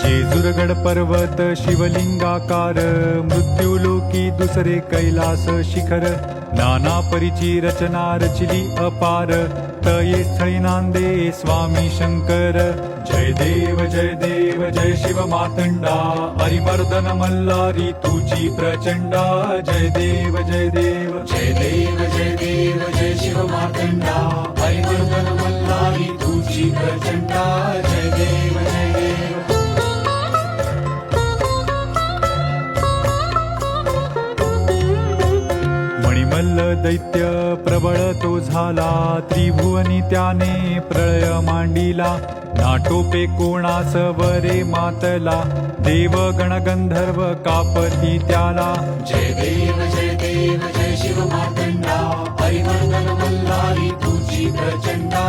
जेजुरगड पर्वत शिवलिंगाकार, मृत्यूलोकी दुसरे कैलास शिखर, नाना परीची रचना रचिली अपार, तये स्थळी नांदे स्वामी शंकर. जय देव जय शिव मातंडा, हरिमर्दन मल्हारी तुझी प्रचंडा. जय देव जय देव जय शिव मातंडा, हरिमर्दन मल्हारी तुझी प्रचंडा. जय देव जय देव. मणिमल्ल दैत्य प्रबळ तो झाला, त्रिभुवनी त्याने प्रळय मांडिला. नाटोपे कोणास वरे मातला, देव गण गंधर्व कापती त्याला. जय देव जय शिव मातंडा, हरिमर्दन मल्हारी तुझी प्रचंडा.